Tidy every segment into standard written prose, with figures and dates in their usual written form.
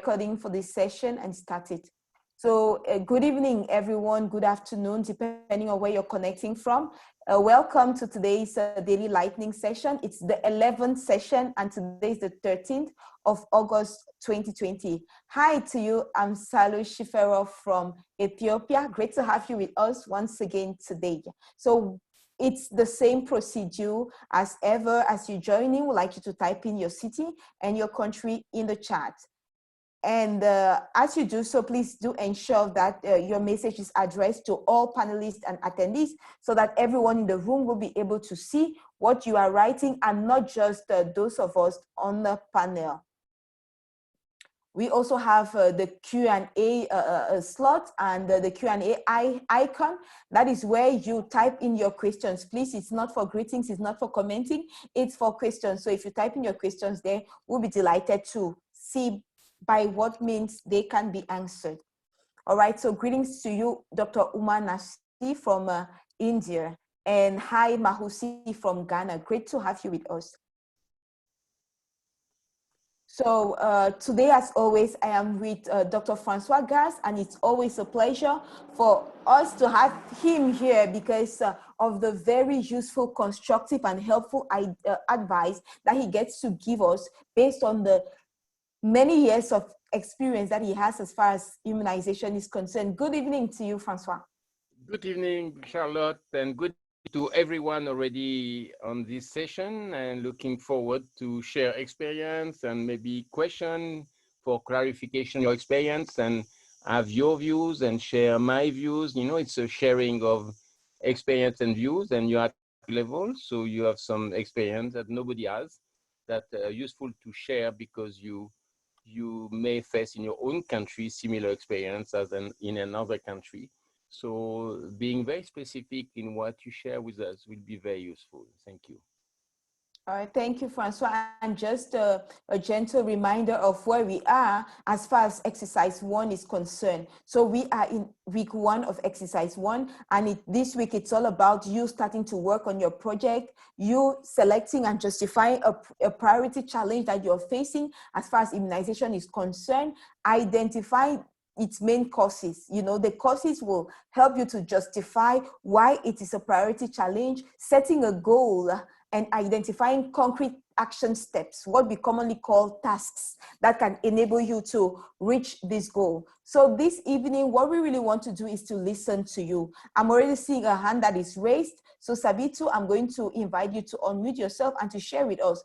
recording for this session and start it. So good evening, everyone. Good afternoon, depending on where you're connecting from. Welcome to today's Daily Lightning session. It's the 11th session, and today is the 13th of August 2020. Hi to you. I'm Salu Shifero from Ethiopia. Great to have you with us once again today. So it's the same procedure as ever. As you join in, we'd like you to type in your city and your country in the chat. And as you do so, please do ensure that your message is addressed to all panelists and attendees so that everyone in the room will be able to see what you are writing and not just those of us on the panel. We also have the Q&A slot and the Q&A icon. That is where you type in your questions. Please, it's not for greetings, it's not for commenting, it's for questions. So if you type in your questions there, we'll be delighted to see by what means they can be answered. All right, so greetings to you, Dr. Umar Nasi from India, and hi, Mahusi from Ghana. Great to have you with us. So today, as always, I am with Dr. Francois Gas, and it's always a pleasure for us to have him here because of the very useful, constructive, and helpful advice that he gets to give us based on the many years of experience that he has as far as immunization is concerned. Good evening to you, Francois. Good evening, Charlotte, and good to everyone already on this session, and looking forward to share experience and maybe question for clarification your experience and have your views and share my views. You know, it's a sharing of experience and views, and you're at level, so you have some experience that nobody has that are useful to share because you may face in your own country similar experience as in another country. So being very specific in what you share with us will be very useful. Thank you. All right, thank you, Francois. And just a gentle reminder of where we are as far as Exercise 1 is concerned. So we are in week 1 of Exercise 1, and this week it's all about you starting to work on your project, you selecting and justifying a priority challenge that you're facing as far as immunization is concerned, identify its main causes. You know, the causes will help you to justify why it is a priority challenge, setting a goal, and identifying concrete action steps, what we commonly call tasks, that can enable you to reach this goal. So this evening, what we really want to do is to listen to you. I'm already seeing a hand that is raised. So Sabitu, I'm going to invite you to unmute yourself and to share with us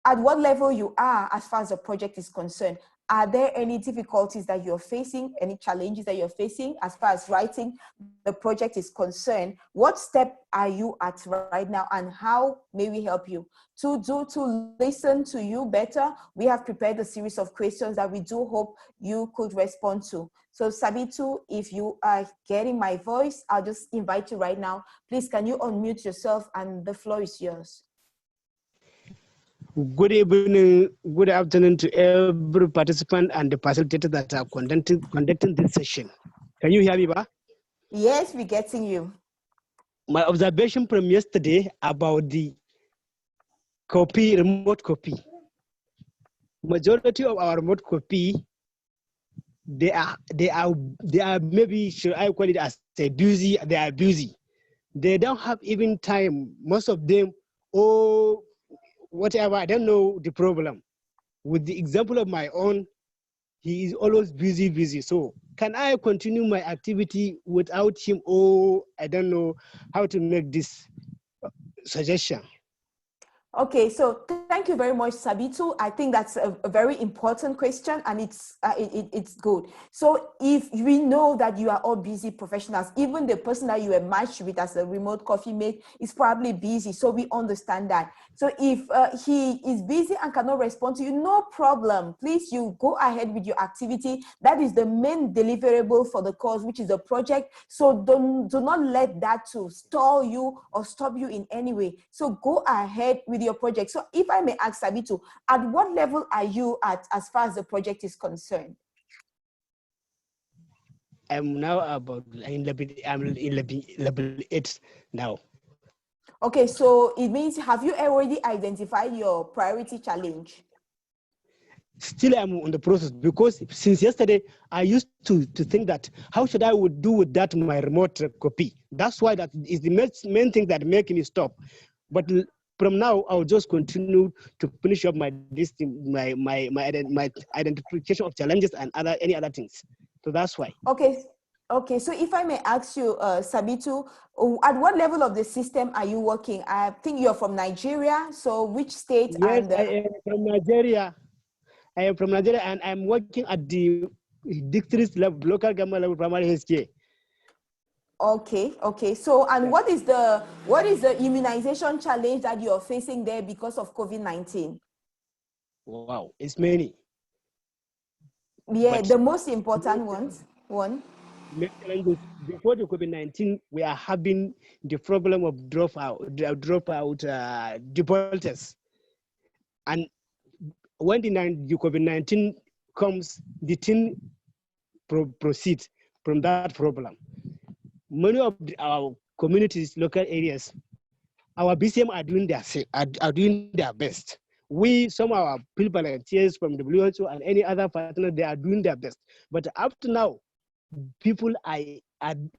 at what level you are as far as the project is concerned. Are there any difficulties that you're facing, any challenges that you're facing as far as writing the project is concerned? What step are you at right now, and how may we help you? To listen to you better, we have prepared a series of questions that we do hope you could respond to. So Sabitu, if you are getting my voice, I'll just invite you right now. Please, can you unmute yourself, and the floor is yours. Good evening, good afternoon to every participant and the facilitators that are conducting this session. Can you hear me, Ba? Yes, we're getting you. My observation from yesterday about the remote copy. Majority of our remote copy, they are maybe, should I call it as busy? They are busy. They don't have even time. Most of them, whatever, I don't know the problem. With the example of my own, he is always busy. So can I continue my activity without him, or I don't know how to make this suggestion? Okay, so thank you very much, Sabitu. I think that's a very important question, and it's good. So if we know that you are all busy professionals, even the person that you were matched with as a remote coffee mate is probably busy, so we understand that. So if he is busy and cannot respond to you, no problem. Please, you go ahead with your activity. That is the main deliverable for the cause, which is the project. So do not let that to stall you or stop you in any way. So go ahead with your project. So if I may ask Sabitu, at what level are you at as far as the project is concerned? I'm now in level 8 now. Okay, so it means, have you already identified your priority challenge? still I'm on the process, because since yesterday I used to think that how should I would do with that my remote copy. That's why that is the main thing that making me stop. But from now I'll just continue to finish up my my identification of challenges and any other things. So that's why. Okay. Okay, so if I may ask you, Sabitu, at what level of the system are you working? I think you're from Nigeria, so which state? Yes, And I am from Nigeria. I am from Nigeria, and I'm working at the district level, local government level, primary healthcare. okay, okay. So, and Yeah. what is the immunization challenge that you're facing there because of COVID-19? Wow, it's many. Yeah, But the most important one. main challenges before the COVID-19, we are having the problem of defaulters. And when the COVID-19 comes, the thing proceeds from that problem. Many of our communities, local areas, our BCM are doing are doing their best. Some of our people volunteers from WHO and any other partner, they are doing their best. But up to now, people I don't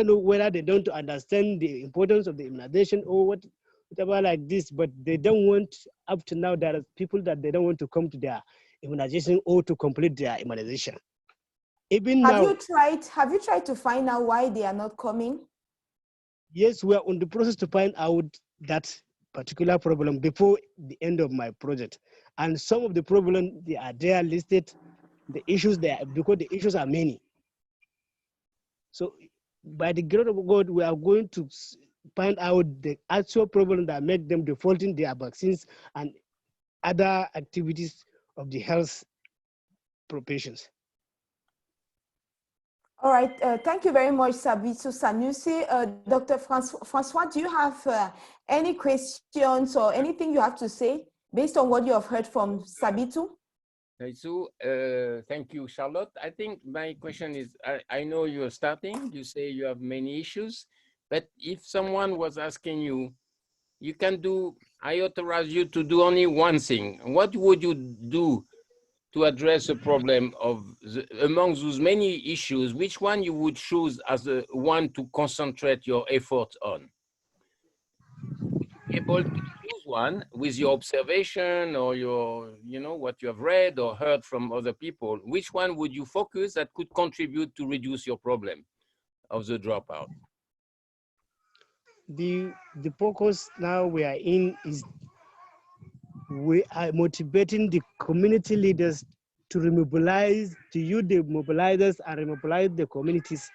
know whether they don't understand the importance of the immunization or whatever like this, but they don't want, up to now, there are people that they don't want to come to their immunization or to complete their immunization. Even Have now, you tried to find out why they are not coming? yes, we are on the process to find out that particular problem before the end of my project. And some of the problems, they are there listed, the issues there, because the issues are many. So by the grace of God, we are going to find out the actual problem that make them defaulting their vaccines and other activities of the health professions. All right, thank you very much, Sabitu Sanusi. Dr. Francois, do you have any questions or anything you have to say based on what you have heard from Sabitu? So, thank you, Charlotte. I think my question is, I know you're starting, you say you have many issues, but if someone was asking you, I authorize you to do only one thing, what would you do to address the problem among those many issues, which one you would choose as the one to concentrate your effort on? Able to choose one with your observation or what you have read or heard from other people, which one would you focus that could contribute to reduce your problem of the dropout? The focus now we are in is we are motivating the community leaders to remobilize, to use the mobilizers and remobilize the communities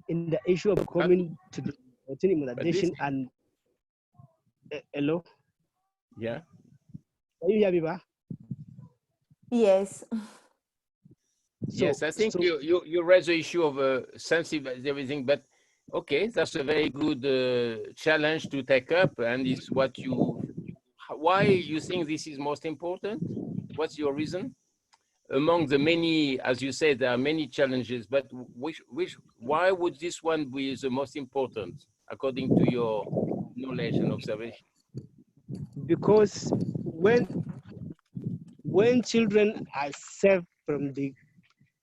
in the issue of coming to the immunization. And hello? Yeah. Can you hear me, ba? Yes. Yes, I think you raise the issue of sensitive everything, but okay, that's a very good challenge to take up, and it's why you think this is most important? What's your reason? Among the many, as you said, there are many challenges, but why would this one be the most important, according to your knowledge and observation? Because when children are saved from the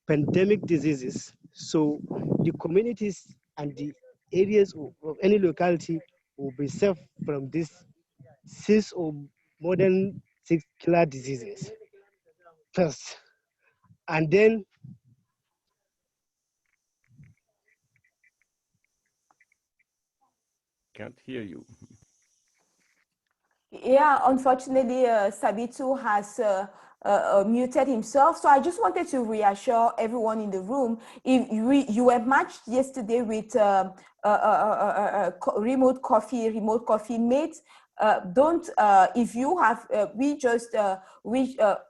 pandemic diseases, so the communities and the areas of any locality will be saved from these 6 or more than 6 killer diseases first. And then Can't hear you. Yeah, unfortunately, Sabitu has muted himself. So I just wanted to reassure everyone in the room. If you were matched yesterday with remote coffee mates, don't if you have we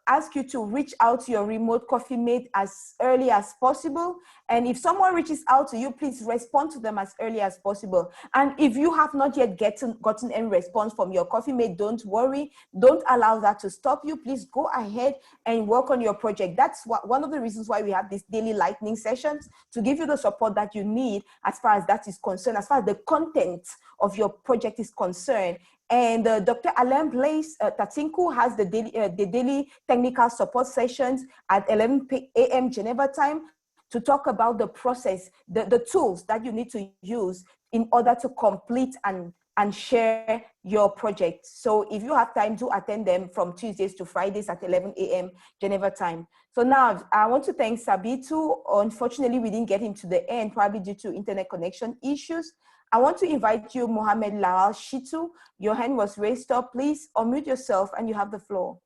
ask you to reach out to your remote coffee mate as early as possible, and if someone reaches out to you, please respond to them as early as possible. And if you have not yet gotten any response from your coffee mate, don't worry, don't allow that to stop you. Please go ahead and work on your project. That's one of the reasons why we have these daily lightning sessions, to give you the support that you need as far as that is concerned, as far as the content of your project is concerned. And Dr. Alain Blaise Tatinku has the daily technical support sessions at 11 a.m. Geneva time to talk about the process, the tools that you need to use in order to complete and share your project. So if you have time, do attend them from Tuesdays to Fridays at 11 a.m. Geneva time. So now I want to thank Sabitu. Unfortunately, we didn't get him to the end, probably due to internet connection issues. I want to invite you, Mohamed Lawal Shitu. Your hand was raised up. Please unmute yourself and you have the floor.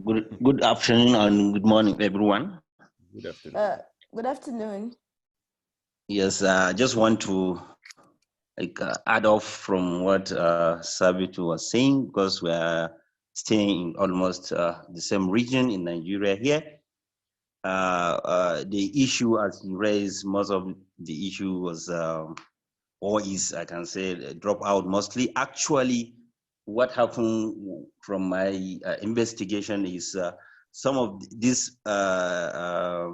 Good afternoon and good morning, everyone. Good afternoon. Good afternoon. Yes, I just want to add off from what Sabitu was saying, because we are staying in almost the same region in Nigeria here. The issue, as you raised, most of the issue was, or is, I can say, drop out mostly. Actually, what happened from my investigation is some of these care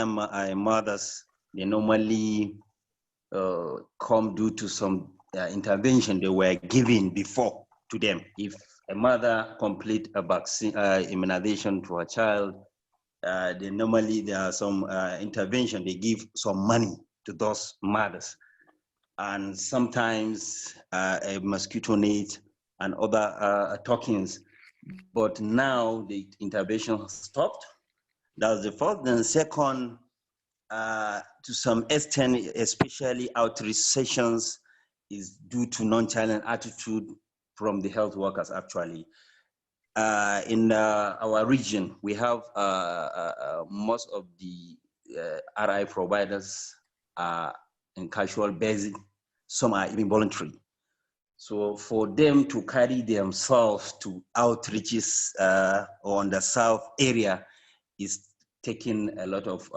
mothers, they normally come due to some intervention they were given before to them. If a mother complete a vaccine immunization to her child, then normally there are some intervention, they give some money to those mothers. And sometimes a mosquito net and other tokens. But now the intervention stopped. That's the first. Then second, to some extent, especially outreach sessions, is due to nonchalant attitude from the health workers actually. In our region, we have most of the RI providers are in casual basis, some are even voluntary. So for them to carry themselves to outreaches on the south area is taking a lot of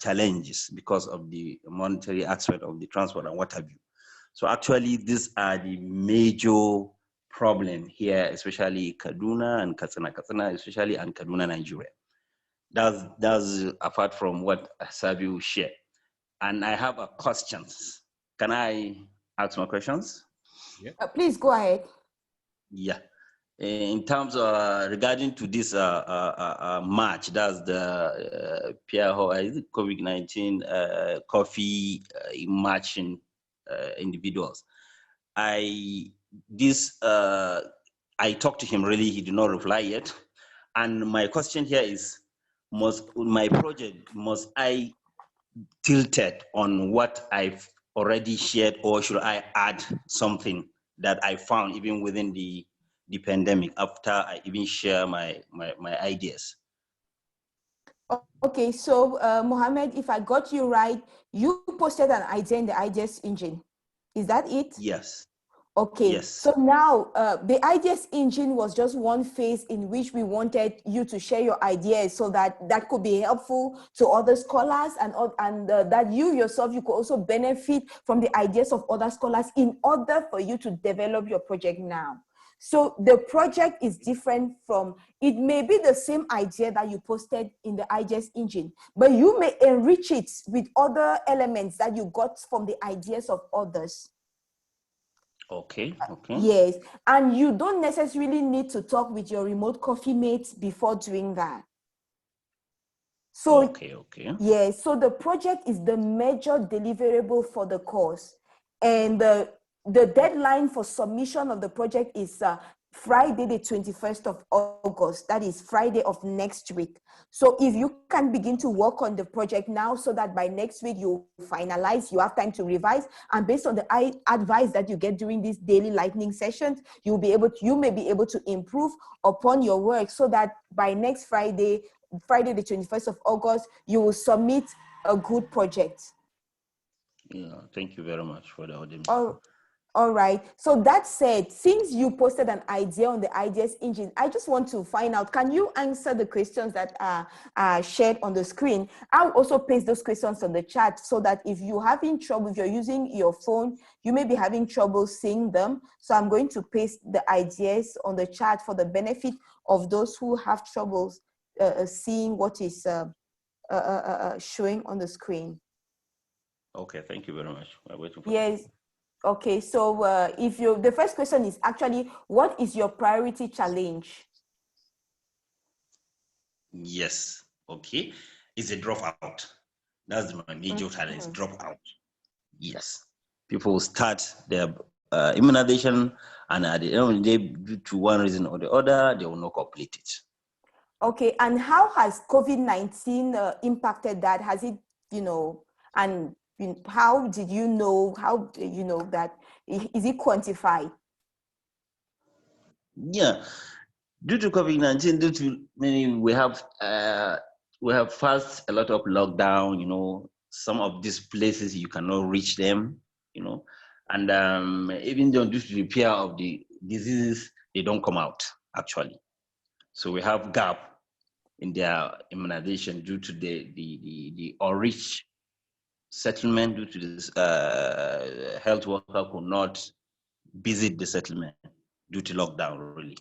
challenges because of the monetary aspect of the transport and what have you. So actually, these are the major problem here, especially Kaduna and Katsina, especially and Kaduna, Nigeria. That's apart from what Sabiu shared. And I have a questions. Can I ask my questions? Yeah. Please go ahead. Yeah. In terms of regarding to this march, that's the COVID-19 coffee marching individuals. I talked to him, really, he did not reply yet. And my question here is, must I tilted on what I've already shared, or should I add something that I found even within the pandemic after I even share my ideas? Okay, so Mohammed, if I got you right, you posted an idea in the IDS engine. Is that it? Yes. Okay, Yes. so now the IDS engine was just one phase in which we wanted you to share your ideas so that could be helpful to other scholars and that you yourself, you could also benefit from the ideas of other scholars in order for you to develop your project now. So the project is different from, it may be the same idea that you posted in the IDS engine, but you may enrich it with other elements that you got from the ideas of others. Okay. Yes, and you don't necessarily need to talk with your remote coffee mates before doing that. So, okay. yes, so the project is the major deliverable for the course. And the deadline for submission of the project is Friday, the 21st of August. That is Friday of next week. So if you can begin to work on the project now so that by next week you finalize, you have time to revise, and based on the advice that you get during these daily lightning sessions, you may be able to improve upon your work so that by next Friday, the 21st of August, you will submit a good project. Yeah, thank you very much for the audience. All right. So that said, since you posted an idea on the IDS engine, I just want to find out, can you answer the questions that are shared on the screen? I'll also paste those questions on the chat so that if you're having trouble, if you're using your phone, you may be having trouble seeing them. So I'm going to paste the ideas on the chat for the benefit of those who have troubles seeing what is showing on the screen. Okay, thank you very much. We're waiting for Yes. Okay. So the first question is actually, what is your priority challenge? Yes. Okay. It's a dropout. That's my major challenge, Mhm. dropout. Yes. People start their immunization, and at the end of the day, due to one reason or the other, they will not complete it. Okay. And how has COVID-19 impacted that? Has it, and how did you know, that, is it quantified? Yeah. Due to COVID-19, due to many, we have first a lot of lockdown. Some of these places you cannot reach them. And even though due to the fear of the diseases, they don't come out actually. So we have gap in their immunization due to the unreached settlement, due to this health worker could not visit the settlement due to lockdown, really.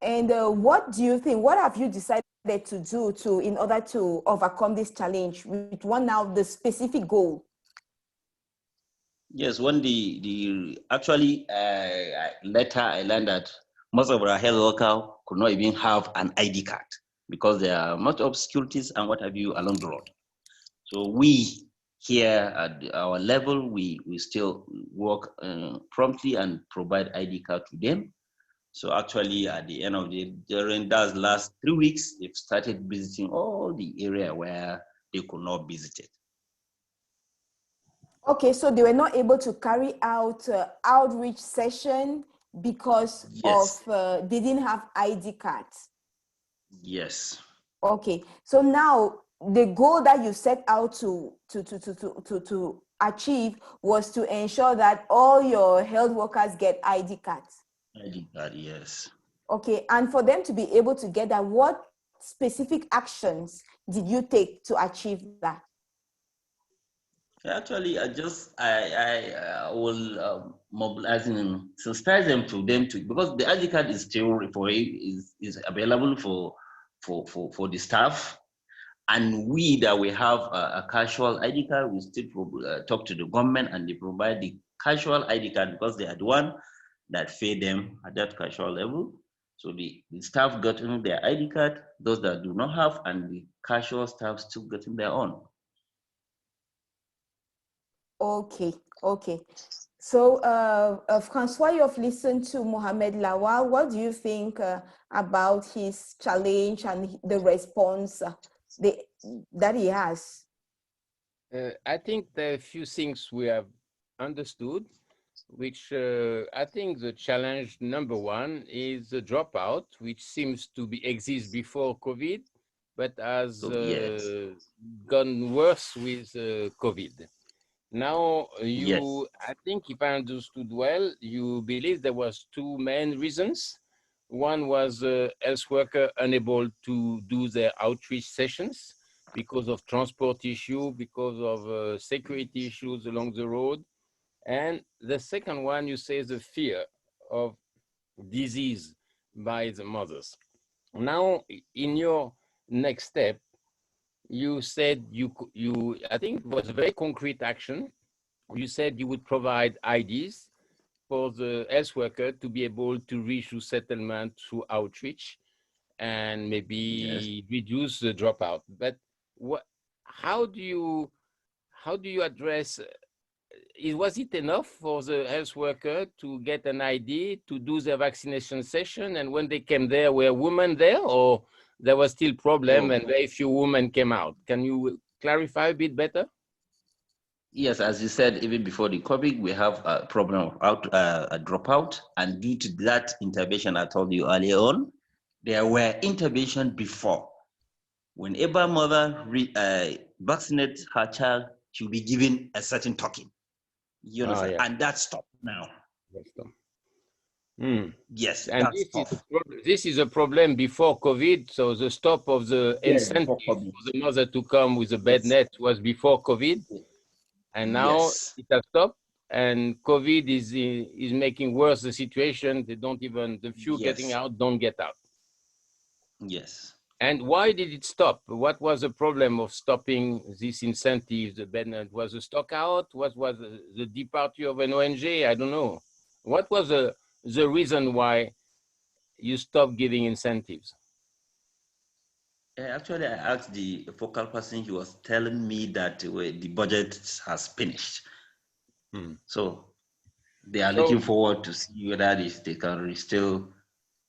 And what do you think? What have you decided to do in order to overcome this challenge with the specific goal? Yes, when the actually later I learned that most of our health workers could not even have an ID card because there are much of securities and what have you along the road. So we here at our level, we still work promptly and provide ID card to them. So actually at the end of the day, during those last 3 weeks, they've started visiting all the area where they could not visit it. Okay, so they were not able to carry out outreach session because Yes, of they didn't have ID cards. yes. Okay, so now the goal that you set out to achieve was to ensure that all your health workers get ID cards. ID card, yes. Okay, and for them to be able to get that, what specific actions did you take to achieve that? Actually, I will mobilize them, sensitize them to because the ID card is still is available for the staff, and we that we have a casual ID card, we still talk to the government and they provide the casual ID card because they are the one that pay them at that casual level. So the staff getting their ID card, those that do not have, and the casual staff still getting their own. Okay, okay. So, Francois, you've listened to Mohamed Lawal. What do you think about his challenge and the response that he has? I think there are a few things we have understood, which I think the challenge number one is the dropout, which seems to exist before COVID, but has So yes, gone worse with COVID. Now, yes. I think if I understood well, you believe there was two main reasons. One was health worker unable to do their outreach sessions because of transport issue, because of security issues along the road. And the second one, you say, the fear of disease by the mothers. Now, in your next step, you said I think it was a very concrete action. You said you would provide IDs for the health worker to be able to reach the settlement through outreach and Yes. maybe reduce the dropout. But what, how do you address? Was it enough for the health worker to get an ID to do their vaccination session, and when they came there, were women there, or there was still problem Oh, and very few women came out? Can you clarify a bit better? yes. As you said, even before the COVID, we have a problem of a dropout, and due to that intervention I told you earlier on, there were intervention before. Whenever mother vaccinates her child, she'll be given a certain token. You Oh, understand? yeah. And that stopped now. Hmm. Yes, And that's tough. this is a problem before COVID. So the stop of the Yes, incentive before COVID. for the mother to come with a bed Yes, net was before COVID, and now yes, it has stopped. And COVID is making worse the situation. They don't even, the few getting yes, out don't get out. yes. And why did it stop? What was the problem of stopping these incentives? The ban was a stock out? What was the departure of an ONG? I don't know. What was the reason why you stopped giving incentives? Actually, I asked the focal person. He was telling me that the budget has finished. So they are looking So, forward to see whether they can still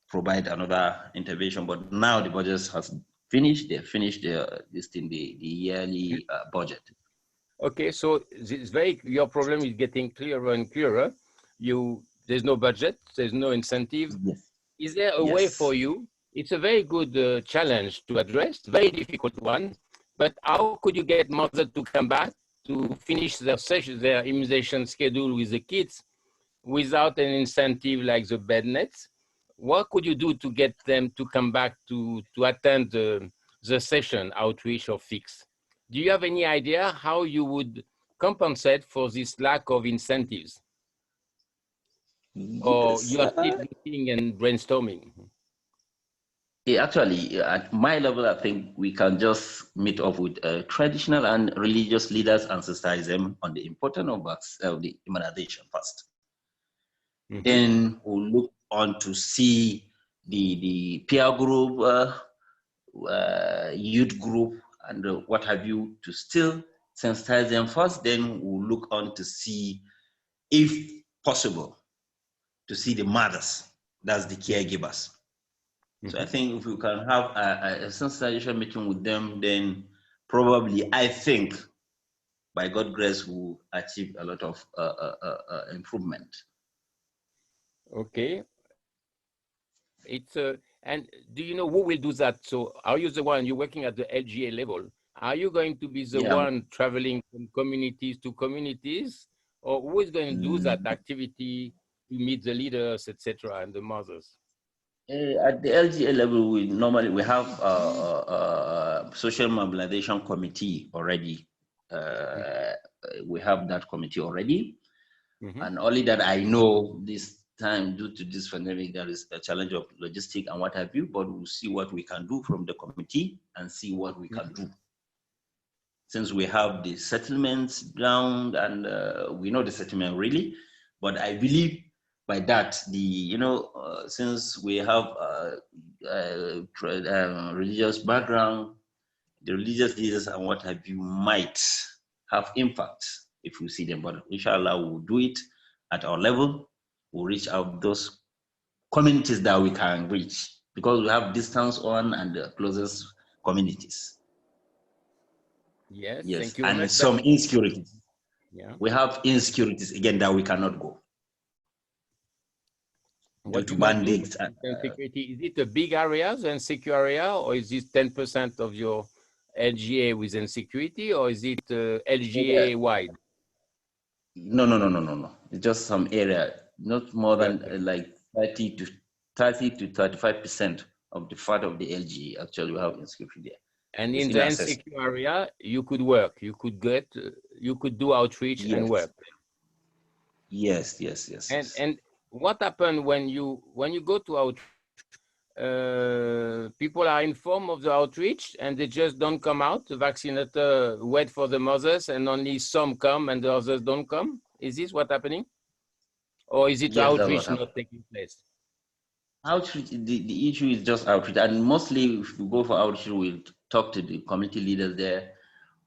provide another intervention. But now the budget has finished. They finished the yearly budget. okay, so it's very, your problem is getting clearer and clearer. There's no budget, there's no incentive. Yes. Is there a way Yes. for you? It's a very good challenge to address, very difficult one. But how could you get mothers to come back to finish their session, their immunization schedule with the kids without an incentive like the bed nets? What could you do to get them to come back to attend the session, outreach or fix? Do you have any idea how you would compensate for this lack of incentives? Or Yes. you are still looking and brainstorming? Actually, at my level, I think we can just meet up with traditional and religious leaders and sensitize them on the importance of the immunization first. Then we'll look on to see the peer group, youth group, and what have you, to still sensitize them first. Then we'll look on to see, if possible, to see the mothers, that's the caregivers. So I think if we can have a sensitization meeting with them, then probably, I think, by God's grace, we'll achieve a lot of improvement. Okay. And do you know who will do that? So are you the one, you're working at the LGA level? Are you going to be the one traveling from communities to communities? Or who is going to do that activity to meet the leaders, etc., and the mothers? At the LGA level, we have a social mobilization committee already. We have that committee already. And only that I know this time, due to this pandemic, there is a challenge of logistics and what have you, but we'll see what we can do from the committee and see what we can do. Since we have the settlements down and we know the settlement really, but I believe by that, since we have religious background, the religious leaders and what have you might have impact if we see them. But inshallah, we'll do it at our level. We'll reach out those communities that we can reach, because we have distance on and the closest communities. Yes, Yes, thank you. and some insecurities. Yeah. We have insecurities again that we cannot go. What you might do with security, is it a big areas and secure area, or is this 10% of your LGA within security, or is it LGA wide? No. It's just some area, not more than like 30 to 35% of the fat of the LGA. Actually, we have insecurity there. And in the insecure area, you could work, you could do outreach and work. Yes. And what happened when you go to outreach? People are informed of the outreach and they just don't come out. The vaccinator wait for the mothers and only some come and the others don't come. Is this what's happening? Or is it outreach not taking place? Outreach, the issue is just outreach. And mostly if we go for outreach, we'll talk to the community leaders there.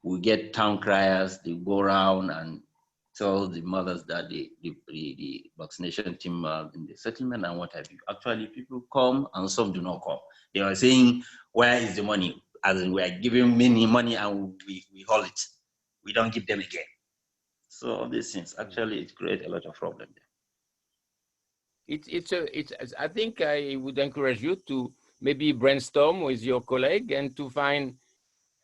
We get town criers, they go around and tell the mothers that the vaccination team are in the settlement and what have you. Actually, people come and some do not come. They are saying, where is the money? As in, we are giving many money and we hold it. We don't give them again. So all these things, actually, it creates a lot of problem there. I think I would encourage you to maybe brainstorm with your colleague and to find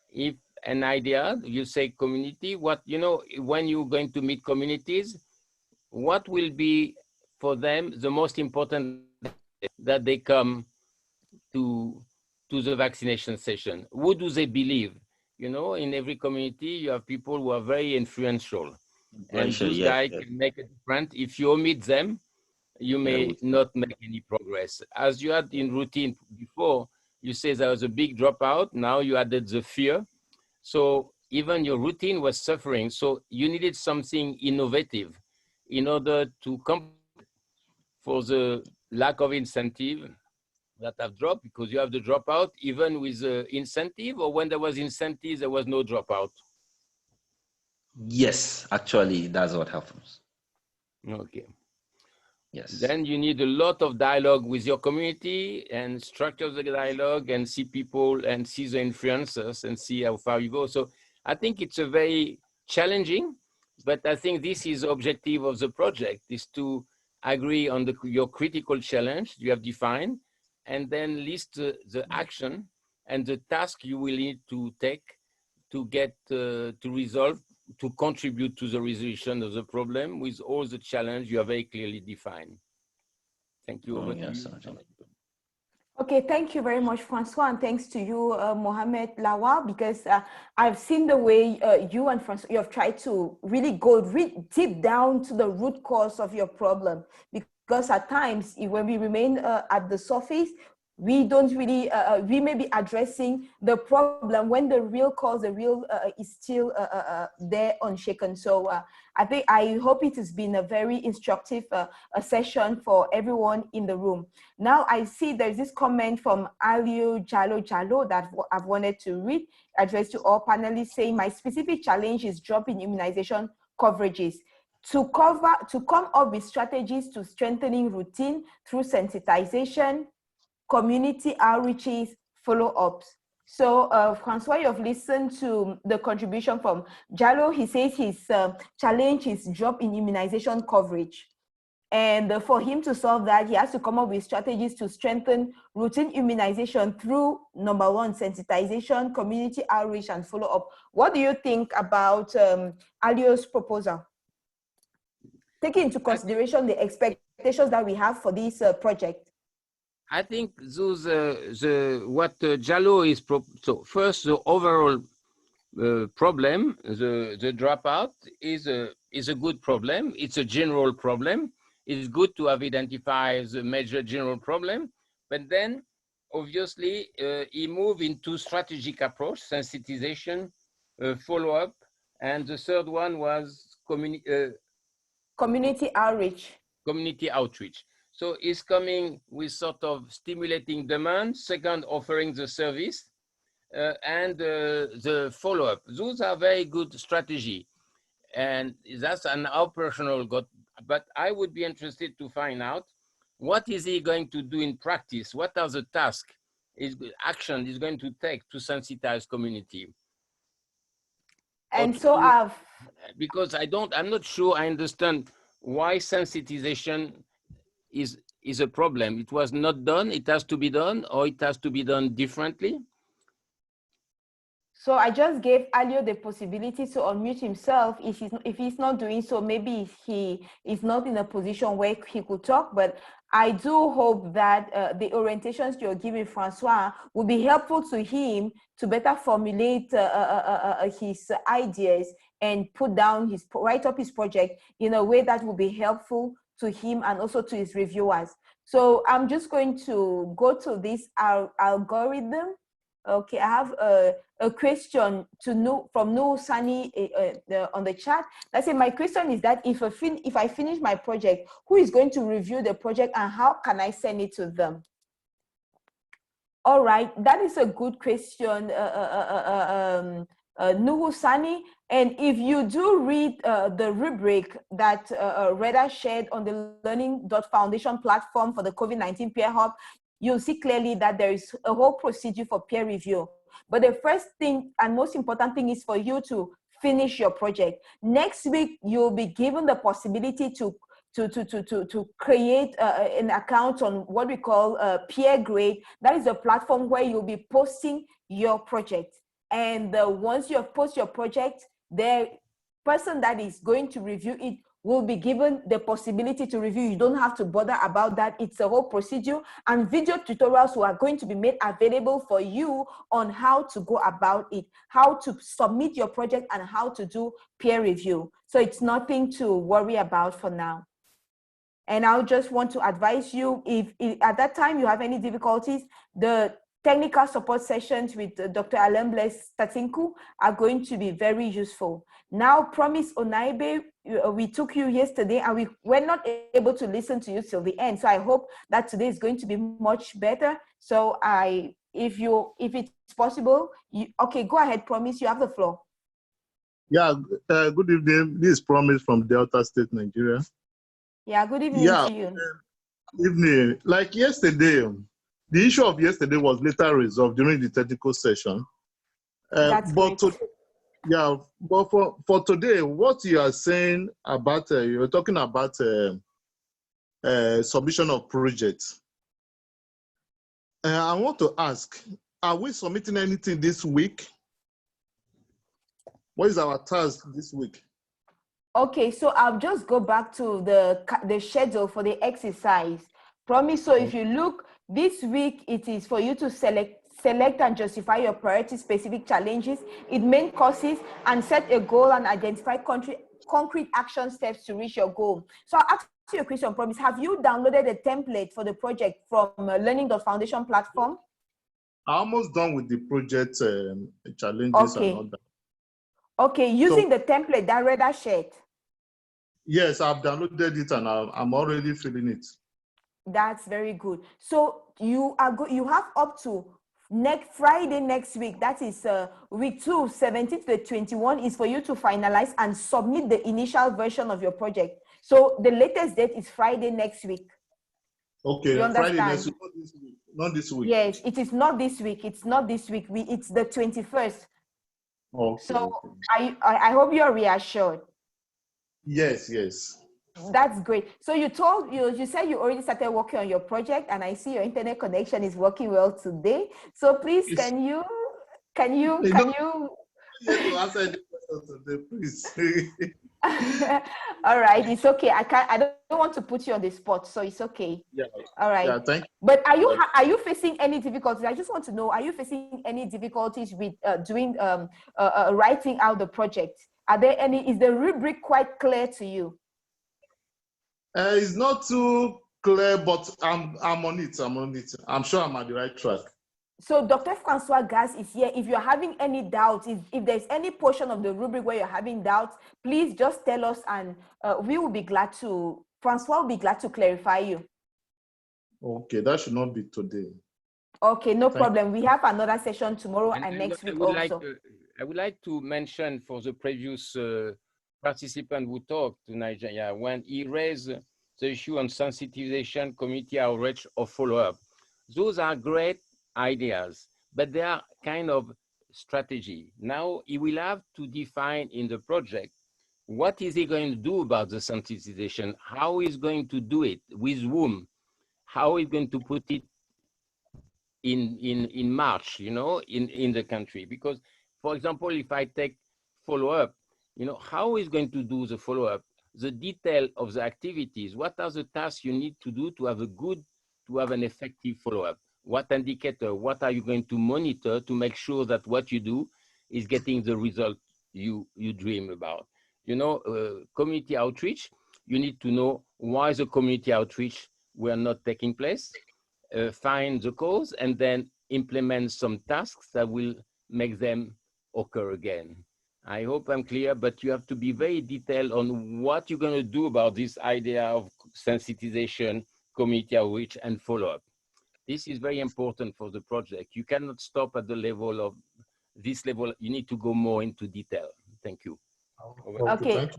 if an idea, you say community, when you're going to meet communities, what will be for them the most important that they come to the vaccination session? Who do they believe? In every community, you have people who are very influential. And those guys can make a difference. If you omit them, you may not make any progress. As you had in routine before, you say there was a big dropout. Now you added the fear. So even your routine was suffering. So you needed something innovative in order to compensate for the lack of incentive that have dropped, because you have the dropout even with incentive, or when there was incentive, there was no dropout. Yes, actually, that's what happens. Okay. Yes. Then you need a lot of dialogue with your community and structure the dialogue and see people and see the influencers and see how far you go. So I think it's a very challenging, but I think this is the objective of the project, is to agree on your critical challenge you have defined, and then list the action and the task you will need to take to get to resolve, to contribute to the resolution of the problem with all the challenge you have very clearly defined. Thank you. Over to Yes, you. Okay, thank you very much, Francois, and thanks to you, Mohamed Lawa, because I've seen the way you and Francois, you have tried to really go deep down to the root cause of your problem. Because at times, when we remain at the surface, we don't really, we may be addressing the problem when the real cause, the real is still there unshaken. So I hope it has been a very instructive a session for everyone in the room. Now I see there's this comment from Aliu Jalo that I've wanted to read, addressed to all panelists, saying my specific challenge is dropping immunization coverages. To come up with strategies to strengthening routine through sensitization, community outreaches, follow-ups. So Francois, you've listened to the contribution from Jalo. He says his challenge is drop in immunization coverage. And for him to solve that, he has to come up with strategies to strengthen routine immunization through, number one, sensitization, community outreach, and follow-up. What do you think about Alio's proposal? Taking into consideration the expectations that we have for this project. I think those what Jallo is so first, the overall problem, the dropout is a good problem. It's a general problem. It's good to have identified the major general problem, but then obviously he moved into strategic approach, sensitization, follow-up, and the third one was community outreach. Community outreach. So it's coming with sort of stimulating demand, second, offering the service, and the follow-up. Those are very good strategy. And that's an operational goal. But I would be interested to find out, what is he going to do in practice? What are the tasks, action he's going to take to sensitize community? And so because I'm not sure I understand why sensitization is a problem. It was not done, it has to be done, or it has to be done differently. So I just gave Alio the possibility to unmute himself. If he's not doing so, maybe he is not in a position where he could talk, but I do hope that the orientations you're giving Francois will be helpful to him to better formulate his ideas and write up his project in a way that will be helpful to him and also to his reviewers. So I'm just going to go to this algorithm. Okay, I have a question from Noor Sani on the chat. Let's say my question is that if I finish my project, who is going to review the project and how can I send it to them? All right, that is a good question, Nuhu Sani. And if you do read the rubric that Reda shared on the Learning.Foundation platform for the COVID-19 Peer Hub, you'll see clearly that there is a whole procedure for peer review. But the first thing and most important thing is for you to finish your project. Next week, you'll be given the possibility to create an account on what we call Peer Grade. That is a platform where you'll be posting your project. And once you have posted your project, the person that is going to review it will be given the possibility to review. You don't have to bother about that. It's a whole procedure, and video tutorials are going to be made available for you on how to go about it, how to submit your project, and how to do peer review. So it's nothing to worry about for now. And I'll just want to advise you, if at that time you have any difficulties, the technical support sessions with Dr. Alemble Statinku are going to be very useful. Now, Promise Onaibe, we took you yesterday and we were not able to listen to you till the end. So I hope that today is going to be much better. So if it's possible, okay, go ahead, Promise, you have the floor. Yeah, good evening. This is Promise from Delta State, Nigeria. Yeah, good evening to you. Evening. Like yesterday, the issue of yesterday was later resolved during the technical session. That's but great. yeah, but for today, what you are saying about, you're talking about submission of projects. I want to ask, are we submitting anything this week? What is our task this week? Okay, so I'll just go back to the schedule for the exercise. Promise, so if you look, this week it is for you to select and justify your priority-specific challenges, its main causes, and set a goal and identify concrete action steps to reach your goal. So I'll ask you a question, Promise. Have you downloaded a template for the project from Learning.Foundation platform? I'm almost done with the project challenges and all that. Okay, using the template that Reda shared. Yes, I've downloaded it and I'm already filling it. That's very good. So you have up to next Friday next week. That is week 2, 17 to 21 is for you to finalize and submit the initial version of your project. So the latest date is Friday next week. Okay, you understand? Friday next week, not this week. Yes, it is not this week. It's not this week. It's the 21st. Okay, so okay. I hope you're reassured. Yes, yes. That's great. So you said you already started working on your project, and I see your internet connection is working well today. So please, can you answer any question today, please. All right, it's okay. I don't want to put you on the spot, so it's okay. Yeah. All right. Yeah, thank you. But are you facing any difficulties? I just want to know, are you facing any difficulties with writing out the project? Are there any? Is the rubric quite clear to you? It's not too clear, but I'm on it. I'm sure I'm at the right track. So Dr. Francois Gas is here. If you're having any doubts, if there's any portion of the rubric where you're having doubts, please just tell us, and Francois will be glad to clarify you. Okay, that should not be today. Okay, no problem. We have another session tomorrow and next week also. I would like to mention for the previous participant who talked to Nigeria, when he raised the issue on sensitization, community outreach, or follow-up. Those are great ideas, but they are kind of strategy. Now he will have to define in the project, what is he going to do about the sensitization? How he's going to do it, with whom, how he's going to put it in March, in the country. Because, for example, if I take follow-up, how is going to do the follow-up, the detail of the activities, what are the tasks you need to do to have an effective follow-up? What indicator, what are you going to monitor to make sure that what you do is getting the result you dream about? Community outreach, you need to know why the community outreach were not taking place, find the cause, and then implement some tasks that will make them occur again. I hope I'm clear, but you have to be very detailed on what you're going to do about this idea of sensitization, community outreach, and follow-up. This is very important for the project. You cannot stop at the level of this level. You need to go more into detail. Thank you. Okay.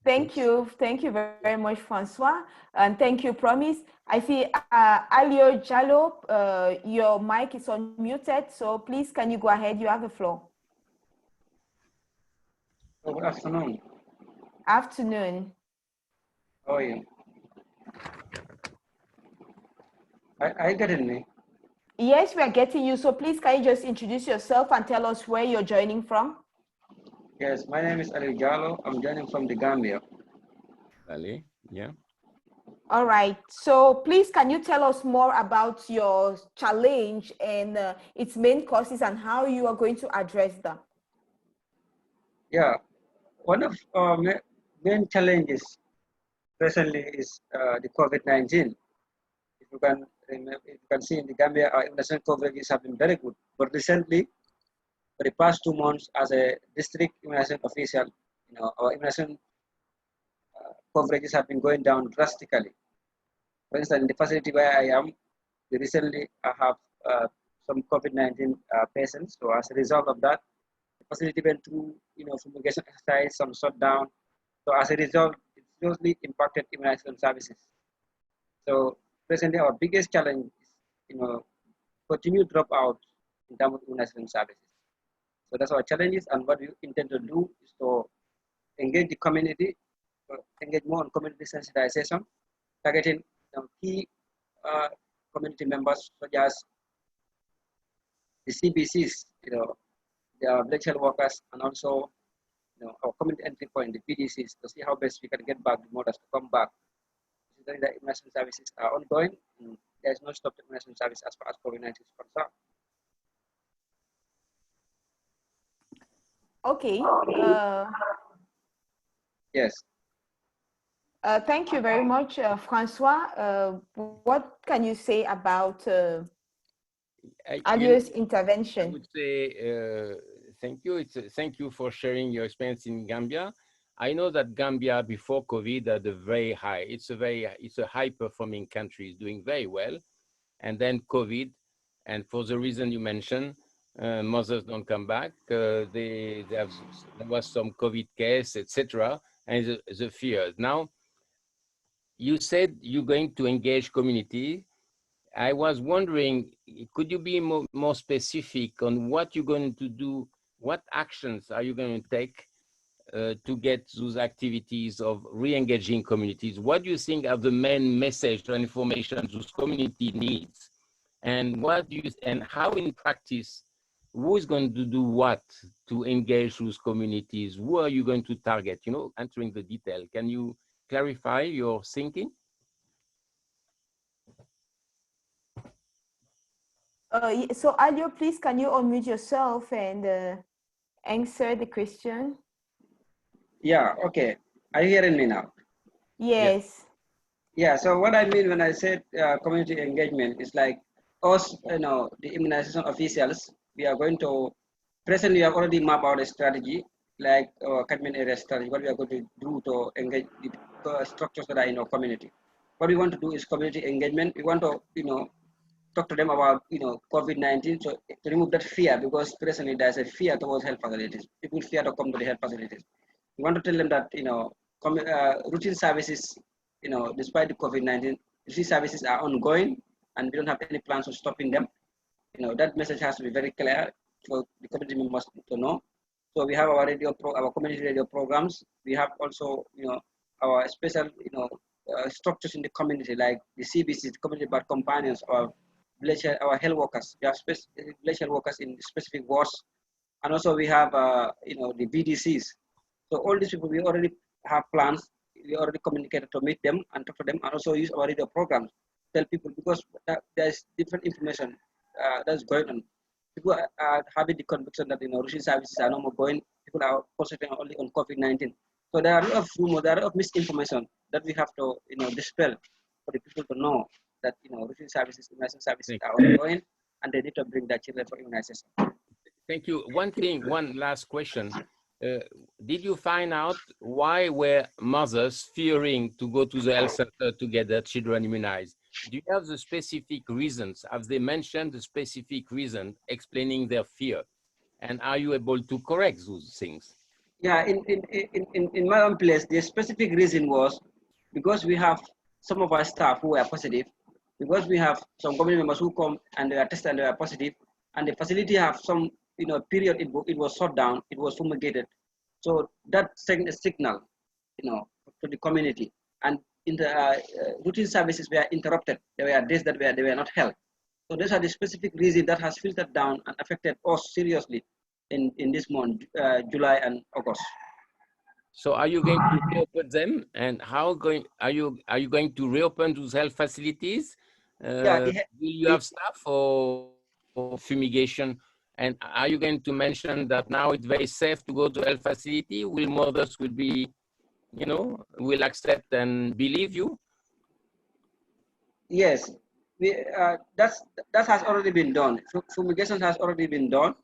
Thank you. Thank you very much, Francois. And thank you, Promise. I see Alio Jallo, your mic is unmuted. So please, can you go ahead? You have the floor. Good afternoon. Afternoon. How are you? Are you getting me? Yes, we are getting you. So please, can you just introduce yourself and tell us where you're joining from? Yes, my name is Ali Jallo. I'm joining from the Gambia. Ali, yeah. All right. So please, can you tell us more about your challenge and its main causes and how you are going to address them? Yeah, one of our main challenges presently is the COVID-19. If you can You can see in the Gambia, our immunization coverages have been very good. But recently, for the past 2 months, as a district immunization official, our immunization coverages have been going down drastically. For instance, in the facility where I am, recently I have some COVID-19 patients. So as a result of that, the facility went through, fumigation exercise, some shutdown. So as a result, it seriously impacted immunization services. So presently, our biggest challenge is, continued dropout in terms of immunization services. So that's our challenges, and what we intend to do is to engage the community, engage more on community sensitization, targeting key community members such as the CBCs, the village health workers, and also our community entry point, the PDCs, to see how best we can get back the mothers to come back. Considering that immunization services are ongoing, there is no stop to immunization service as far as COVID-19 is concerned. Okay. Yes. Thank you very much, Francois. What can you say about Alio's intervention? I would say thank you. Thank you for sharing your experience in Gambia. I know that Gambia before COVID had a very high. It's a high performing country, it's doing very well, and then COVID, and for the reason you mentioned, mothers don't come back. There was some COVID case, etc., and the fear. Now, you said you're going to engage community. I was wondering, could you be more specific on what you're going to do? What actions are you going to take to get those activities of re-engaging communities? What do you think are the main message or information those community needs? And and how in practice, who is going to do what to engage those communities? Who are you going to target? Answering the detail. Can you clarify your thinking? So Alio, please, can you unmute yourself and answer the question? Yeah, okay. Are you hearing me now? Yes. Yeah, so what I mean when I said community engagement is like us, the immunization officials, we are going to, presently we have already mapped out a strategy, like our catchment area strategy, what we are going to do to engage the structures that are in our community. What we want to do is community engagement. We want to, talk to them about, COVID-19, so to remove that fear, because presently there's a fear towards health facilities. People fear to come to the health facilities. We want to tell them that, routine services, despite the COVID-19, routine services are ongoing, and we don't have any plans of stopping them. That message has to be very clear for the community members to know. So we have our our community radio programs. We have also, our special, structures in the community, like the CBCs, community birth companions, or our health workers. We have village health workers in specific wards, and also we have, the BDCs. So all these people, we already have plans. We already communicated to meet them and talk to them, and also use our radio programs. Tell people, because there's different information that's going on. People are having the conviction that routine services are no more going. People are concentrating only on COVID-19. So there are a lot of rumors, there are a lot of misinformation that we have to dispel for the people to know that routine services, immunization services are ongoing, and they need to bring their children for immunization. Thank you. One last question. Did you find out why were mothers fearing to go to the health center to get their children immunized? Do you have the specific reasons? Have they mentioned the specific reason explaining their fear? And are you able to correct those things? Yeah, in my own place, the specific reason was because we have some of our staff who are positive, because we have some community members who come and they are tested and they are positive, and the facility have some period it was shut down, it was fumigated. So that sent a signal, to the community. And in the routine services were interrupted. There were days that they were not held. So those are the specific reasons that has filtered down and affected us seriously in this month, July and August. So are you going to reopen them? And are you going to reopen those health facilities? Will you have staff for fumigation? And are you going to mention that now it's very safe to go to health facility? Will mothers will accept and believe you? Yes, that has already been done. Fumigation has already been done,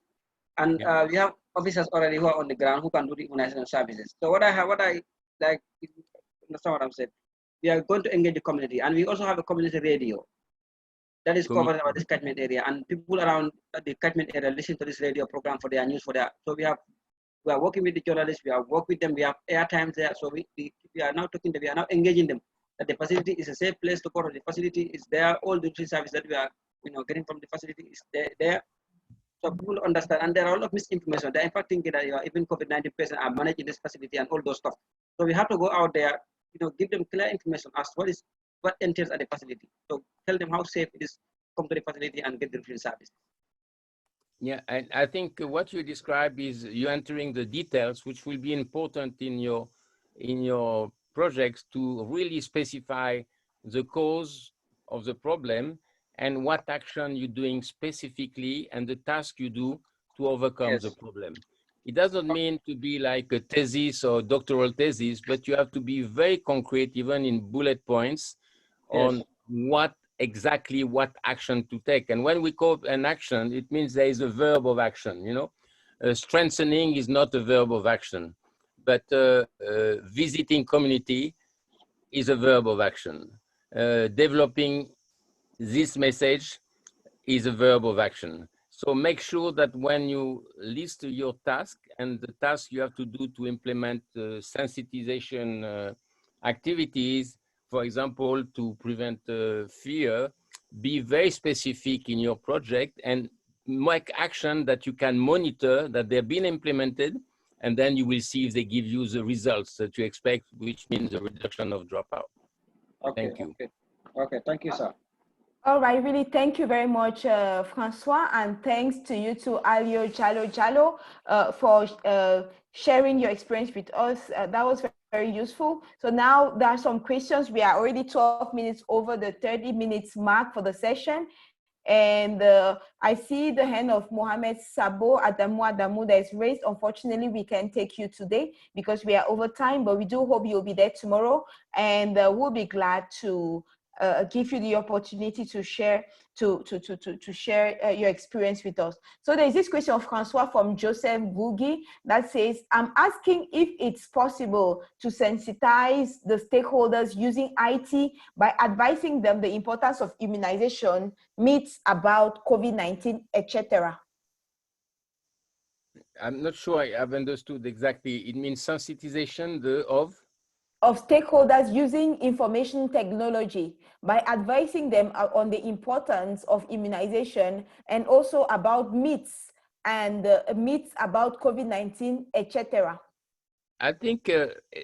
and Yeah. we have officers already who are on the ground who can do the immunization services. So what I like, if you understand what I'm saying, we are going to engage the community, and we also have a community radio that is Commu- covered about this catchment area, and people around the catchment area listen to this radio program for their news for their. So we are working with the journalists, we are working with them, we have air times there. So we are now talking to, we are now engaging them that the facility is a safe place to go. The facility is there, all the service that we are getting from the facility is there. So people understand, and there are a lot of misinformation. They're in fact thinking that even COVID-19 patients are managed in this facility and all those stuff. So we have to go out there, give them clear information as what entails at the facility. So tell them how safe it is to come to the facility and get the free service. Yeah, and I think what you describe is you entering the details, which will be important in your projects to really specify the cause of the problem and what action you're doing specifically and the task you do to overcome the Yes. problem. It doesn't mean to be like a thesis or doctoral thesis, but you have to be very concrete, even in bullet points, Yes. on what action to take. And when we call an action, it means there is a verb of action. Strengthening is not a verb of action, but visiting community is a verb of action. Developing this message is a verb of action. So make sure that when you list your task and the task you have to do to implement sensitization activities, for example, to prevent fear, be very specific in your project and make action that you can monitor that they've been implemented, and then you will see if they give you the results that you expect, which means a reduction of dropout. Okay. Thank you. Okay. Okay. Thank you, sir. All right, really, thank you very much, Francois, and thanks to you to Alio Jalo for sharing your experience with us. That was very useful. So now there are some questions. We are already 12 minutes over the 30 minutes mark for the session. And I see the hand of Mohamed Sabo Adamu that is raised. Unfortunately, we can't take you today because we are over time, but we do hope you'll be there tomorrow. And we'll be glad to give you the opportunity to share your experience with us. So there's this question of Francois from Joseph Gugi that says, I'm asking if it's possible to sensitize the stakeholders using IT by advising them the importance of immunization, myths about COVID-19, etc. I'm not sure I have understood exactly. It means sensitization of stakeholders using information technology by advising them on the importance of immunization and also about myths and myths about COVID-19, etc. I think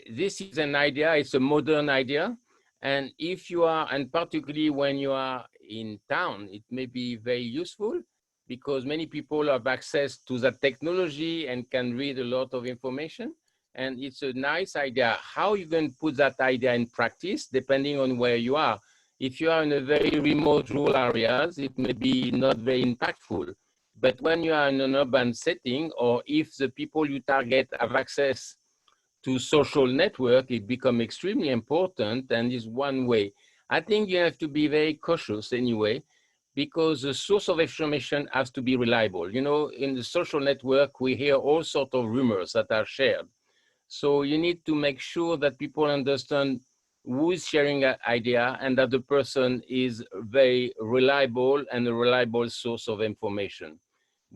this is an idea. It's a modern idea. And if you are, and particularly when you are in town, it may be very useful because many people have access to that technology and can read a lot of information. And it's a nice idea. How you can put that idea in practice, depending on where you are. If you are in a very remote rural areas, it may be not very impactful. But when you are in an urban setting, or if the people you target have access to social network, it become extremely important and is one way. I think you have to be very cautious anyway, because the source of information has to be reliable. In the social network, we hear all sorts of rumors that are shared. So you need to make sure that people understand who is sharing an idea and that the person is very reliable and a reliable source of information.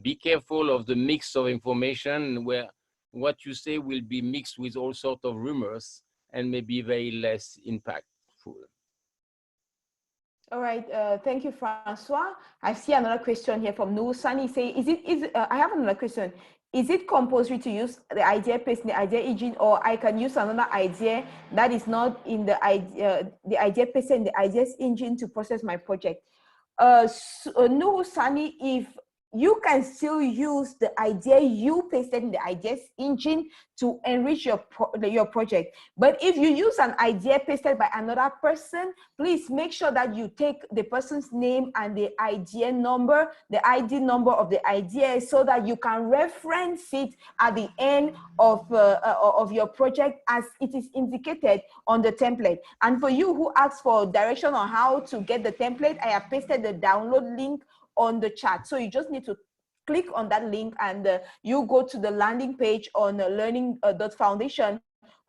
Be careful of the mix of information where what you say will be mixed with all sorts of rumors and maybe very less impactful. All right, thank you, Francois. I see another question here from Noor Sani. I have another question. Is it compulsory to use the idea paste in the idea engine, or I can use another idea that is not in the idea paste in the ideas engine to process my project? Noor Sani, if you can still use the idea you pasted in the ideas engine to enrich your project. But if you use an idea pasted by another person, please make sure that you take the person's name and the idea number, the ID number of the idea, so that you can reference it at the end of your project as it is indicated on the template. And for you who asked for direction on how to get the template, I have pasted the download link on the chat. So you just need to click on that link and you go to the landing page on learning.foundation,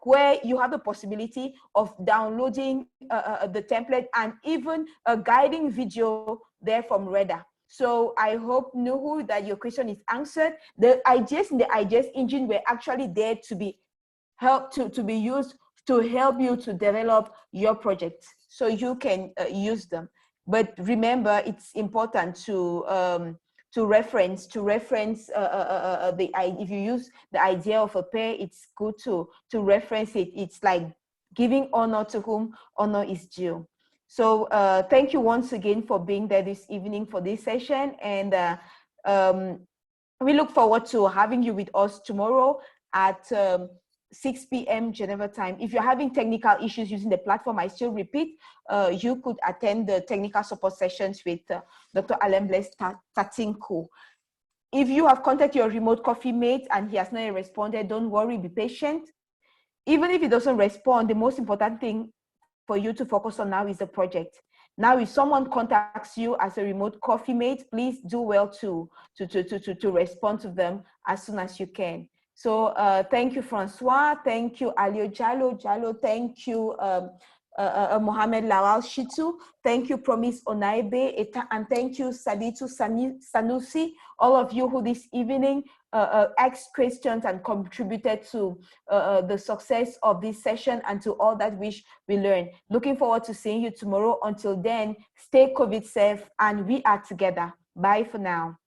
where you have the possibility of downloading the template and even a guiding video there from Reda. So I hope, Nuhu, that your question is answered. The ideas in the ideas engine were actually there to be used to help you to develop your project, so you can use them. But remember, it's important to reference if you use the idea of a pair, it's good to reference it. It's like giving honor to whom honor is due. So thank you once again for being there this evening for this session, and we look forward to having you with us tomorrow at 6 p.m. Geneva time. If you're having technical issues using the platform, I still repeat, you could attend the technical support sessions with Dr. Alain Blaise Tatinku. If you have contacted your remote coffee mate and he has not responded, don't worry, be patient. Even if he doesn't respond, the most important thing for you to focus on now is the project. Now, if someone contacts you as a remote coffee mate, please do well to respond to them as soon as you can. So thank you, Francois. Thank you, Alio Jalo. Thank you, Mohamed Lawal Shitu. Thank you, Promise Onaibe. And thank you, Saditu Sanusi, all of you who this evening asked questions and contributed to the success of this session and to all that which we learned. Looking forward to seeing you tomorrow. Until then, stay COVID safe and we are together. Bye for now.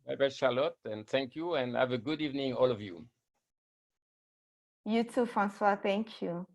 Bye-bye, Charlotte, and thank you, and have a good evening, all of you. You too, Francois. Thank you.